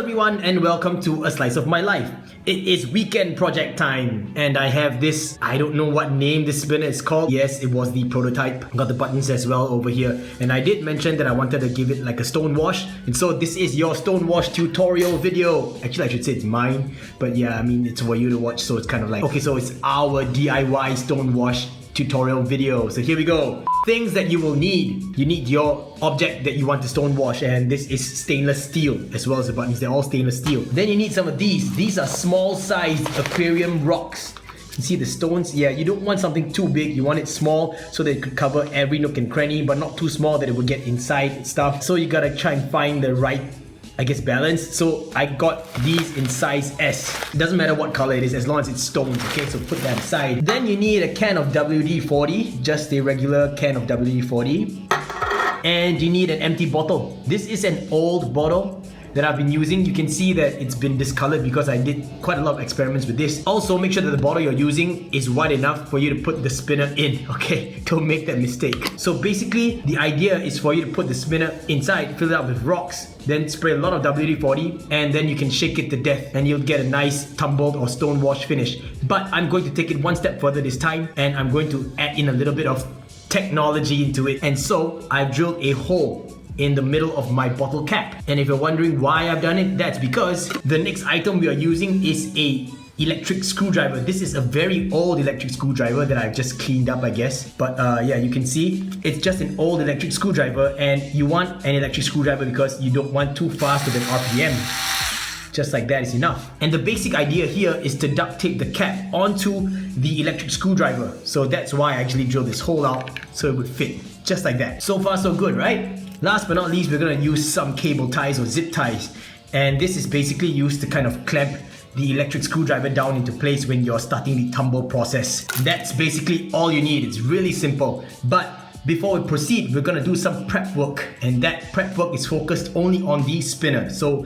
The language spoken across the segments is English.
everyone and welcome to A Slice of My Life. It is weekend project time and I have this, I don't know what name this spinner is called. Yes, it was the prototype. Got the buttons as well over here. And I did mention that I wanted to give it like a Stonewash. And so this is your Stonewash tutorial video. Actually, I should say it's mine. But yeah, I mean, it's for you to watch. So it's kind of like, okay, so it's our DIY Stonewash tutorial video. So here we go. Things that you will need. You need your object that you want to stonewash, and this is stainless steel as well as the buttons. They're all stainless steel. Then you need some of these. These are small sized aquarium rocks. You see the stones? Yeah, you don't want something too big. You want it small so that it could cover every nook and cranny, but not too small that it would get inside and stuff. So you gotta try and find the right, I guess, balance. So I got these in size S. It doesn't matter what color it is as long as it's stones, okay? So put that aside. Then you need a can of WD-40, just a regular can of WD-40. And you need an empty bottle. This is an old bottle that I've been using. You can see that it's been discolored because I did quite a lot of experiments with this. Also, make sure that the bottle you're using is wide enough for you to put the spinner in, okay? Don't make that mistake. So basically, the idea is for you to put the spinner inside, fill it up with rocks, then spray a lot of WD-40, and then you can shake it to death and you'll get a nice tumbled or stonewash finish. But I'm going to take it one step further this time, and I'm going to add in a little bit of technology into it. And so I've drilled a hole in the middle of my bottle cap. And if you're wondering why I've done it, that's because the next item we are using is a electric screwdriver. This is a very old electric screwdriver that I've just cleaned up, I guess. But yeah, you can see it's just an old electric screwdriver, and you want an electric screwdriver because you don't want too fast of an RPM. Just like that is enough. And the basic idea here is to duct tape the cap onto the electric screwdriver. So that's why I actually drilled this hole out so it would fit. Just like that. So far so good, right? Last but not least, we're gonna use some cable ties or zip ties. And this is basically used to kind of clamp the electric screwdriver down into place when you're starting the tumble process. That's basically all you need. It's really simple. But before we proceed, we're gonna do some prep work. And that prep work is focused only on the spinner. So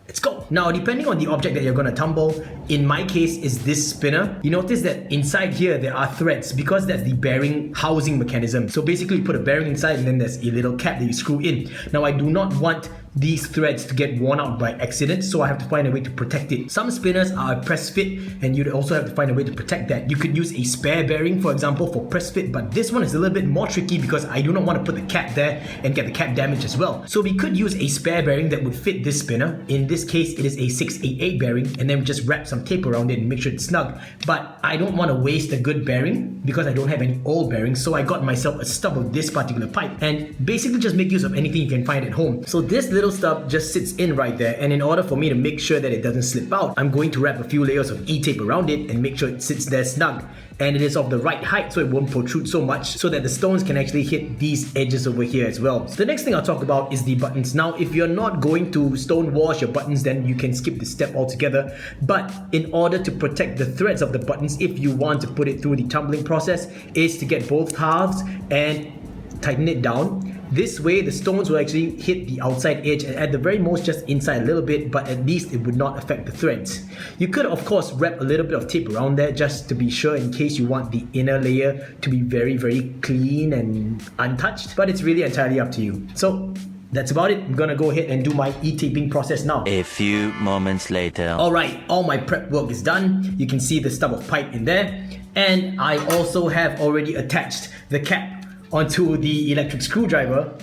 let's go. Now, depending on the object that you're gonna tumble, in my case is this spinner. You notice that inside here there are threads because that's the bearing housing mechanism. So basically you put a bearing inside and then there's a little cap that you screw in. Now I do not want these threads to get worn out by accident, so I have to find a way to protect it. Some spinners are press fit and you'd also have to find a way to protect that. You could use a spare bearing, for example, for press fit, but this one is a little bit more tricky because I do not want to put the cap there and get the cap damaged as well. So we could use a spare bearing that would fit this spinner. In this case, it is a 688 bearing, and then we just wrap some tape around it and make sure it's snug. But I don't want to waste a good bearing because I don't have any old bearings, so I got myself a stub of this particular pipe and basically just make use of anything you can find at home. So this little stub just sits in right there, and in order for me to make sure that it doesn't slip out, I'm going to wrap a few layers of E-tape around it and make sure it sits there snug. And it is of the right height so it won't protrude so much, so that the stones can actually hit these edges over here as well. So the next thing I'll talk about is the buttons. Now, if you're not going to stone wash your buttons, then you can skip this step altogether. But in order to protect the threads of the buttons, if you want to put it through the tumbling process, is to get both halves and tighten it down. This way, the stones will actually hit the outside edge and at the very most just inside a little bit, but at least it would not affect the threads. You could of course wrap a little bit of tape around there just to be sure in case you want the inner layer to be very, very clean and untouched, but it's really entirely up to you. So that's about it. I'm gonna go ahead and do my E-taping process now. A few moments later. Alright, all my prep work is done. You can see the stub of pipe in there. And I also have already attached the cap onto the electric screwdriver.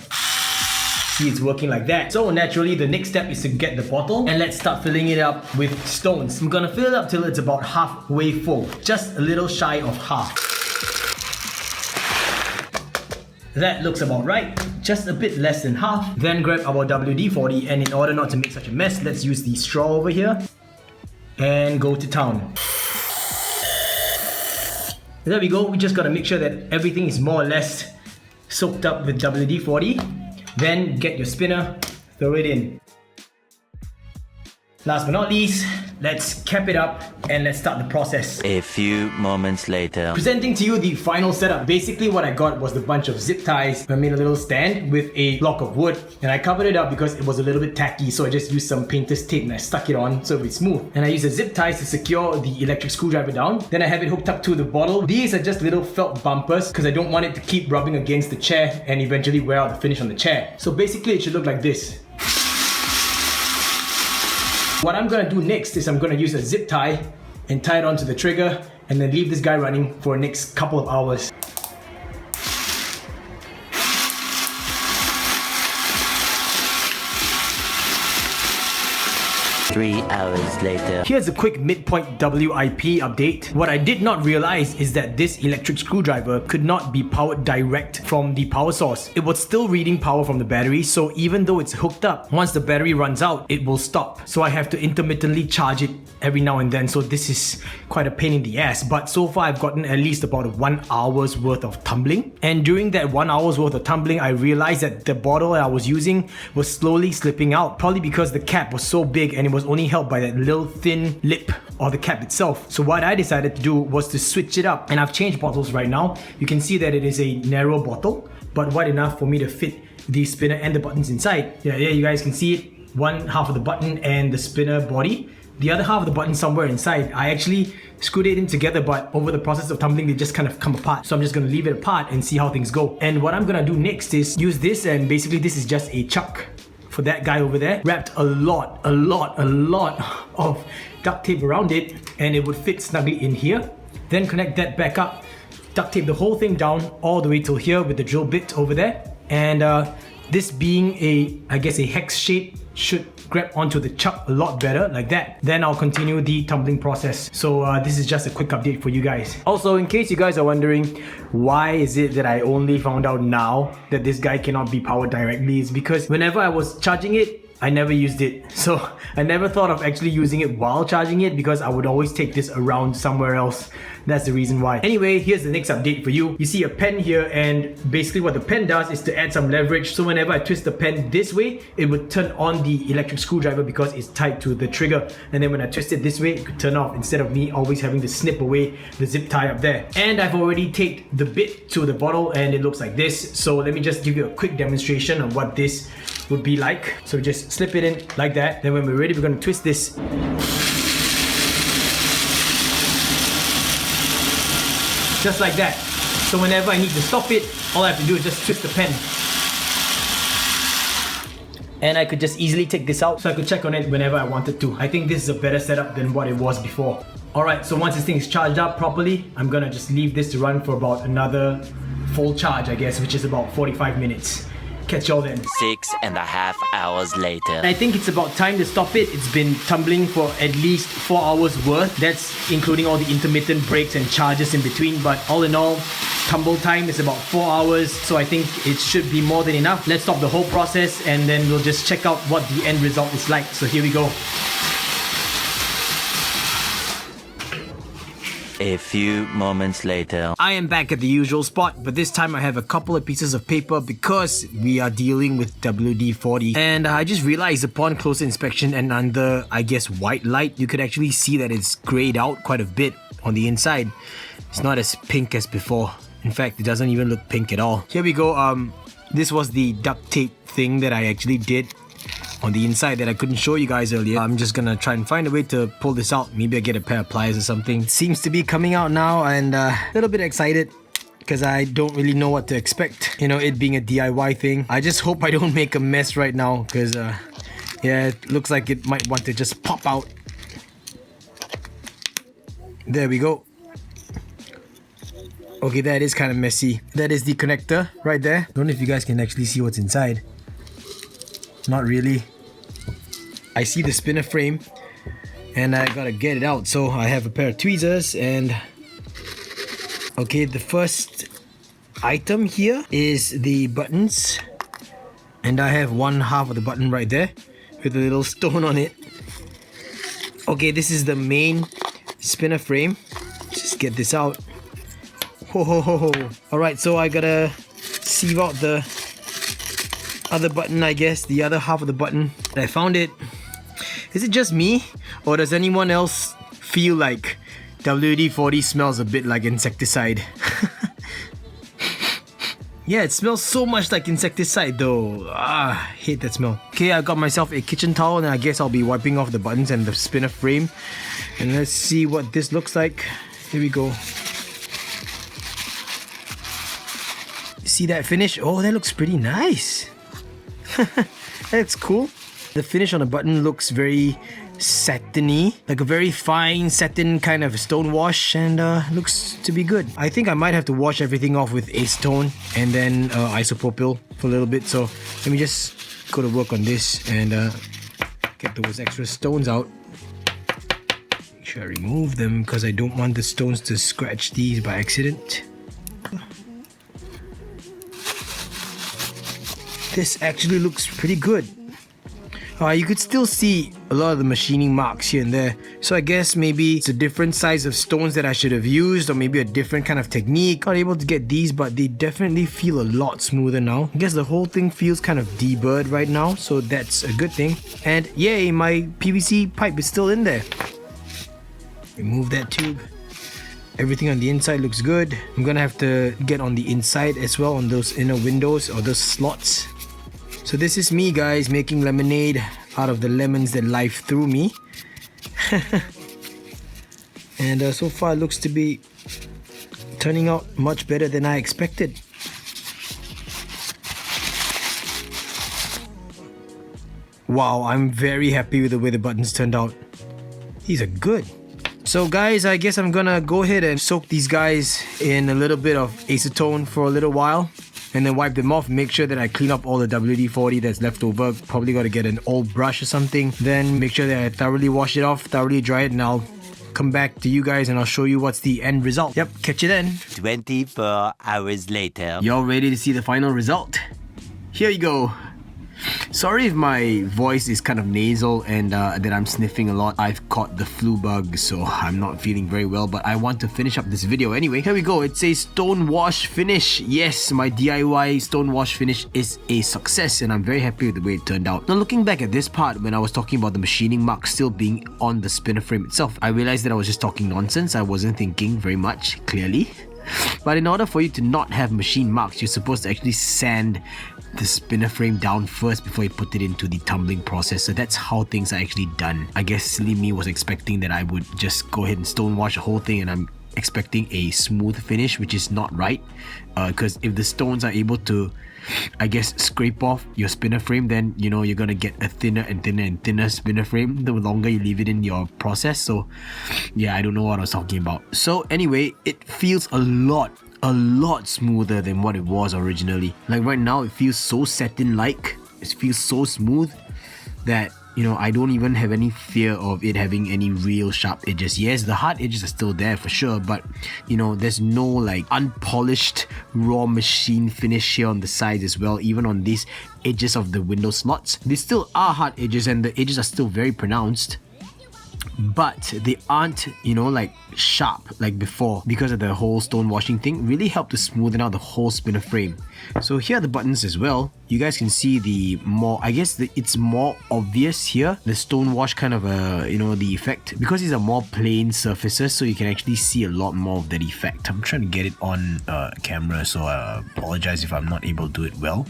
See, it's working like that. So naturally, the next step is to get the bottle and let's start filling it up with stones. I'm gonna fill it up till it's about halfway full, just a little shy of half. That looks about right, just a bit less than half. Then grab our WD-40, and in order not to make such a mess, let's use the straw over here and go to town. There we go. We just gotta make sure that everything is more or less soaked up with WD-40. Then get your spinner, throw it in. Last but not least, let's cap it up and let's start the process. A few moments later. Presenting to you the final setup. Basically what I got was the bunch of zip ties. I made a little stand with a block of wood and I covered it up because it was a little bit tacky, so I just used some painter's tape and I stuck it on so it's smooth. And I used the zip ties to secure the electric screwdriver down. Then I have it hooked up to the bottle. These are just little felt bumpers because I don't want it to keep rubbing against the chair and eventually wear out the finish on the chair. So basically it should look like this. What I'm gonna do next is I'm gonna use a zip tie and tie it onto the trigger and then leave this guy running for the next couple of hours. 3 hours later. Here's a quick Midpoint WIP update. What I did not realize is that this electric screwdriver could not be powered direct from the power source. It was still reading power from the battery, so even though it's hooked up, once the battery runs out, it will stop. So I have to intermittently charge it every now and then, so this is quite a pain in the ass. But so far I've gotten at least about 1 hour's worth of tumbling. And during that 1 hour's worth of tumbling, I realized that the bottle I was using was slowly slipping out, probably because the cap was so big and it was only held by that little thin lip or the cap itself. So what I decided to do was to switch it up, and I've changed bottles right now. You can see that it is a narrow bottle, but wide enough for me to fit the spinner and the buttons inside. Yeah, you guys can see it. One half of the button and the spinner body. The other half of the button somewhere inside. I actually screwed it in together, but over the process of tumbling, they just kind of come apart. So I'm just gonna leave it apart and see how things go. And what I'm gonna do next is use this, and basically this is just a chuck for that guy over there. Wrapped a lot of duct tape around it, and it would fit snugly in here. Then connect that back up, duct tape the whole thing down all the way till here with the drill bit over there. And this being I guess a hex shape, should grab onto the chuck a lot better, like that. Then I'll continue the tumbling process. So this is just a quick update for you guys. Also, in case you guys are wondering why is it that I only found out now that this guy cannot be powered directly, is because whenever I was charging it, I never used it. So I never thought of actually using it while charging it, because I would always take this around somewhere else. That's the reason why. Anyway, here's the next update for you. You see a pen here, and basically what the pen does is to add some leverage. So whenever I twist the pen this way, it would turn on the electric screwdriver because it's tied to the trigger. And then when I twist it this way, it could turn off, instead of me always having to snip away the zip tie up there. And I've already taped the bit to the bottle, and it looks like this. So let me just give you a quick demonstration of what this would be like. So just slip it in like that. Then when we're ready, we're going to twist this. Just like that. So whenever I need to stop it, all I have to do is just twist the pen. And I could just easily take this out, so I could check on it whenever I wanted to. I think this is a better setup than what it was before. Alright, so once this thing is charged up properly, I'm gonna just leave this to run for about another full charge, I guess, which is about 45 minutes. Catch y'all then. 6.5 hours later. I think it's about time to stop it. It's been tumbling for at least 4 hours worth. That's including all the intermittent breaks and charges in between. But all in all, tumble time is about 4 hours. So I think it should be more than enough. Let's stop the whole process, and then we'll just check out what the end result is like. So here we go. A few moments later. I am back at the usual spot, but this time I have a couple of pieces of paper because we are dealing with WD-40. And I just realized upon closer inspection and under, I guess, white light, you could actually see that it's grayed out quite a bit on the inside. It's not as pink as before. In fact, it doesn't even look pink at all. Here we go. This was the duct tape thing that I actually did on the inside that I couldn't show you guys earlier. I'm just gonna try and find a way to pull this out. Maybe I get a pair of pliers or something. It seems to be coming out now, and a little bit excited because I don't really know what to expect. You know, it being a DIY thing. I just hope I don't make a mess right now, because yeah, it looks like it might want to just pop out. There we go. Okay, that is kind of messy. That is the connector right there. Don't know if you guys can actually see what's inside. Not really. I see the spinner frame, and I gotta get it out. So I have a pair of tweezers, and okay, the first item here is the buttons, and I have one half of the button right there with a little stone on it. Okay, this is the main spinner frame. Just get this out. Ho ho ho ho. Alright, so I gotta sieve out the other button, I guess, the other half of the button. I found it. Is it just me, or does anyone else feel like WD-40 smells a bit like insecticide? Yeah, it smells so much like insecticide though. I hate that smell. Okay, I got myself a kitchen towel, and I guess I'll be wiping off the buttons and the spinner frame. And let's see what this looks like. Here we go. See that finish? Oh, that looks pretty nice. That's cool. The finish on the button looks very satiny, like a very fine satin kind of stone wash, and looks to be good. I think I might have to wash everything off with acetone and then isopropyl for a little bit. So let me just go to work on this and get those extra stones out. Make sure I remove them because I don't want the stones to scratch these by accident. This actually looks pretty good. You could still see a lot of the machining marks here and there. So I guess maybe it's a different size of stones that I should have used, or maybe a different kind of technique. Not able to get these, but they definitely feel a lot smoother now. I guess the whole thing feels kind of deburred right now, so that's a good thing. And yay, my PVC pipe is still in there. Remove that tube. Everything on the inside looks good. I'm gonna have to get on the inside as well, on those inner windows or those slots. So this is me, guys, making lemonade out of the lemons that life threw me. And so far it looks to be turning out much better than I expected. Wow, I'm very happy with the way the buttons turned out. These are good. So guys, I guess I'm gonna go ahead and soak these guys in a little bit of acetone for a little while, and then wipe them off. Make sure that I clean up all the WD-40 that's left over. Probably got to get an old brush or something. Then make sure that I thoroughly wash it off, thoroughly dry it, and I'll come back to you guys and I'll show you what's the end result. Yep, catch you then. 24 hours later. Y'all ready to see the final result? Here you go. Sorry if my voice is kind of nasal and that I'm sniffing a lot. I've caught the flu bug, so I'm not feeling very well, but I want to finish up this video anyway. Here we go. It says stone wash finish. Yes, my DIY stone wash finish is a success, and I'm very happy with the way it turned out. Now, looking back at this part, when I was talking about the machining mark still being on the spinner frame itself, I realized that I was just talking nonsense. I wasn't thinking very much clearly. But in order for you to not have machine marks, you're supposed to actually sand the spinner frame down first before you put it into the tumbling process. So that's how things are actually done. I guess silly me was expecting that I would just go ahead and stone wash the whole thing, and I'm expecting a smooth finish, which is not right, because if the stones are able to, I guess, scrape off your spinner frame, then you know you're gonna get a thinner and thinner and thinner spinner frame the longer you leave it in your process. So yeah, I don't know what I was talking about. So anyway, it feels a lot smoother than what it was originally. Like right now, it feels so satin-like. It feels so smooth that, you know, I don't even have any fear of it having any real sharp edges. Yes, the hard edges are still there for sure, but you know, there's no like unpolished raw machine finish here on the sides as well. Even on these edges of the window slots, they still are hard edges and the edges are still very pronounced, but they aren't, you know, like sharp like before, because of the whole stone washing thing. Really helped to smoothen out the whole spinner frame. So here are the buttons as well. You guys can see the more, I guess it's more obvious here, the stone wash kind of you know, the effect, because these are more plain surfaces, so you can actually see a lot more of that effect. I'm trying to get it on camera, so I apologize if I'm not able to do it well.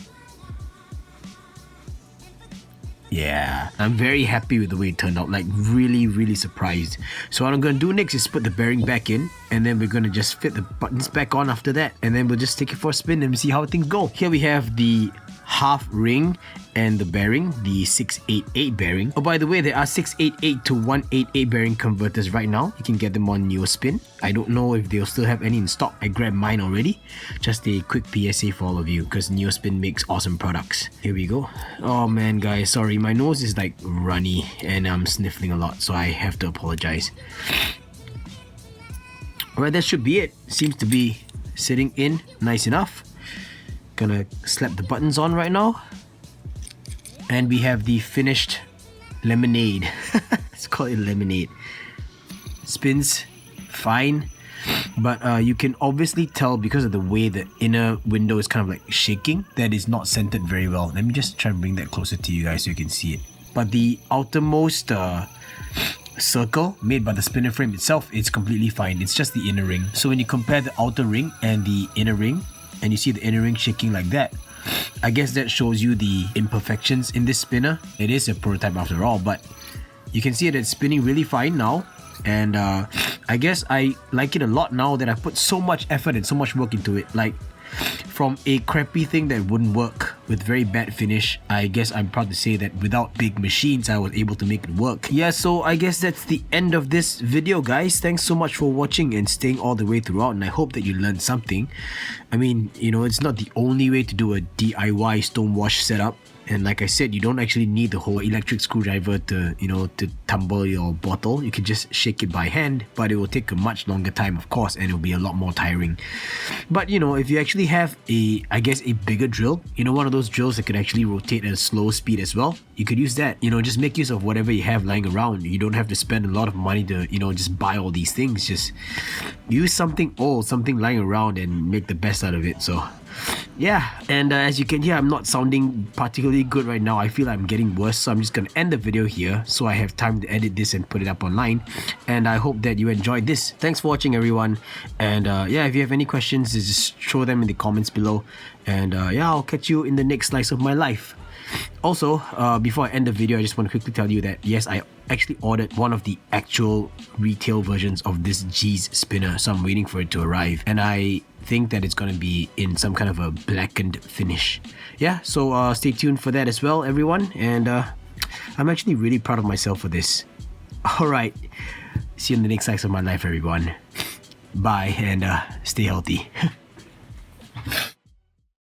Yeah, I'm very happy with the way it turned out, like really surprised. So what I'm going to do next is put the bearing back in, and then we're going to just fit the buttons back on after that, and then we'll just take it for a spin and see how things go. Here we have the half ring and the bearing, the 688 bearing. Oh, by the way, there are 688 to 188 bearing converters right now. You can get them on NeoSpin. I don't know if they'll still have any in stock. I grabbed mine already. Just a quick PSA for all of you, because NeoSpin makes awesome products. Here we go. Oh man, guys, sorry, my nose is like runny and I'm sniffling a lot, so I have to apologize. Alright, that should be it. Seems to be sitting in nice enough. Gonna slap the buttons on right now, and we have the finished lemonade. Let's call it lemonade. Spins fine, but you can obviously tell, because of the way the inner window is kind of like shaking, that is not centered very well. Let me just try and bring that closer to you guys so you can see it. But the outermost circle made by the spinner frame itself is completely fine. It's just the inner ring. So when you compare the outer ring and the inner ring, and you see the inner ring shaking like that, I guess that shows you the imperfections in this spinner. It is a prototype after all, but you can see that it's spinning really fine now, and I guess I like it a lot now that I put so much effort and so much work into it. Like, from a crappy thing that wouldn't work with very bad finish. I guess I'm proud to say that without big machines, I was able to make it work. Yeah, so I guess that's the end of this video, guys. Thanks so much for watching and staying all the way throughout, and I hope that you learned something. I mean, you know, it's not the only way to do a DIY Stonewash setup. And like I said, you don't actually need the whole electric screwdriver to, you know, to tumble your bottle. You can just shake it by hand, but it will take a much longer time, of course, and it'll be a lot more tiring. But, you know, if you actually have I guess a bigger drill, you know, one of those drills that could actually rotate at a slow speed as well, you could use that. You know, just make use of whatever you have lying around. You don't have to spend a lot of money to, you know, just buy all these things. Just use something old, something lying around, and make the best out of it. So yeah, and as you can hear, I'm not sounding particularly good right now. I feel I'm getting worse, so I'm just gonna end the video here so I have time to edit this and put it up online. And I hope that you enjoyed this. Thanks for watching, everyone. And yeah, if you have any questions, just throw them in the comments below. And yeah, I'll catch you in the next slice of my life. Also, before I end the video, I just want to quickly tell you that yes, I actually ordered one of the actual retail versions of this G's spinner, so I'm waiting for it to arrive, and I think that it's gonna be in some kind of a blackened finish. Yeah, so stay tuned for that as well, everyone, and I'm actually really proud of myself for this. Alright, see you in the next slice of my life, everyone. Bye, and stay healthy.